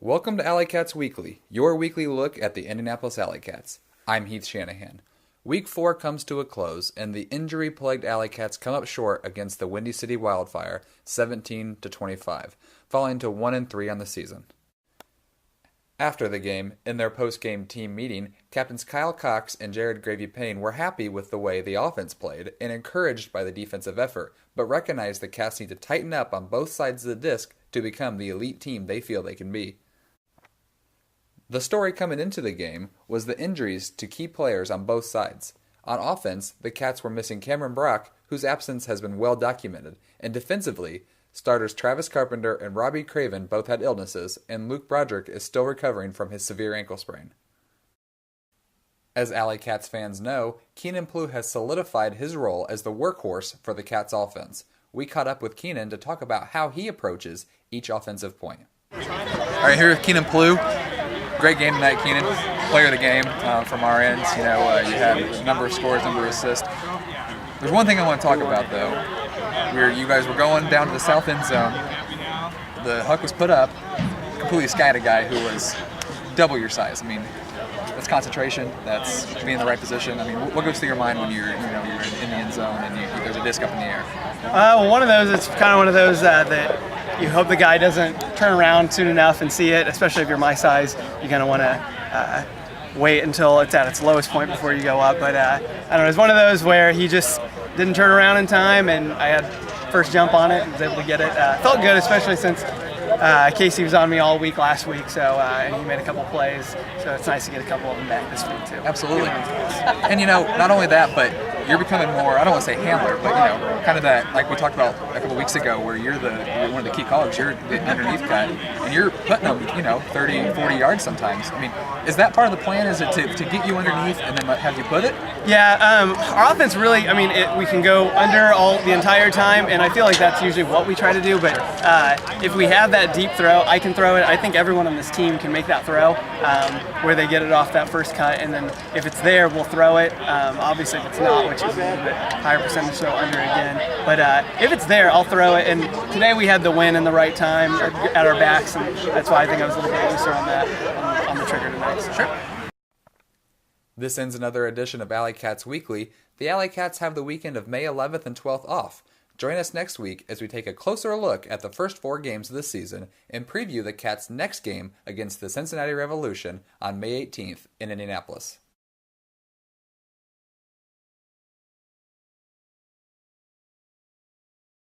Welcome to AlleyCats Weekly, your weekly look at the Indianapolis AlleyCats. I'm Heath Shanahan. Week 4 comes to a close, and the injury-plagued AlleyCats come up short against the Windy City Wildfire, 17-25, falling to 1-3 on the season. After the game, in their post-game team meeting, Captains Kyle Cox and Jared Gravy-Payne were happy with the way the offense played and encouraged by the defensive effort, but recognized the Cats need to tighten up on both sides of the disc to become the elite team they feel they can be. The story coming into the game was the injuries to key players on both sides. On offense, the Cats were missing Cameron Brock, whose absence has been well documented, and defensively, starters Travis Carpenter and Robbie Craven both had illnesses, and Luke Broderick is still recovering from his severe ankle sprain. As AlleyCats fans know, Keenan Plew has solidified his role as the workhorse for the Cats offense. We caught up with Keenan to talk about how he approaches each offensive point. All right, here with Keenan Plew. Great game tonight, Keenan. Player of the game from our ends. You had a number of scores, number of assists. There's one thing I want to talk about, though. You guys were going down to the south end zone. The huck was put up, completely skied a guy who was double your size. I mean, that's concentration. That's being in the right position. I mean, what goes through your mind when you're in the end zone and there's a disc up in the air? Well, one of those. It's kind of one of those that you hope the guy doesn't turn around soon enough and see it. Especially if you're my size, you're gonna want to wait until it's at its lowest point before you go up. But I don't know. It's one of those where he just didn't turn around in time, and I had first jump on it and was able to get it. Felt good, especially since Casey was on me all week last week, so and he made a couple plays, so it's nice to get a couple of them back this week too. Absolutely. And not only that, but you're becoming more, I don't want to say handler, but kind of that, like we talked about a couple weeks ago, where you're one of the key cogs, you're the underneath guy, and you're putting them 30, 40 yards sometimes. I mean, is that part of the plan? Is it to get you underneath and then have you put it? Yeah, our offense really, we can go under the entire time, and I feel like that's usually what we try to do, but if we have that deep throw, I can throw it. I think everyone on this team can make that throw where they get it off that first cut, and then if it's there, we'll throw it. Obviously, if it's not, which is a little bit higher percentage, so under again. But if it's there, I'll throw it, and today we had the win in the right time at our backs, and that's why I think I was a little bit looser on that, on the trigger tonight. So. Sure. This ends another edition of AlleyCats Weekly. The AlleyCats have the weekend of May 11th and 12th off. Join us next week as we take a closer look at the first 4 games of the season and preview the Cats' next game against the Cincinnati Revolution on May 18th in Indianapolis.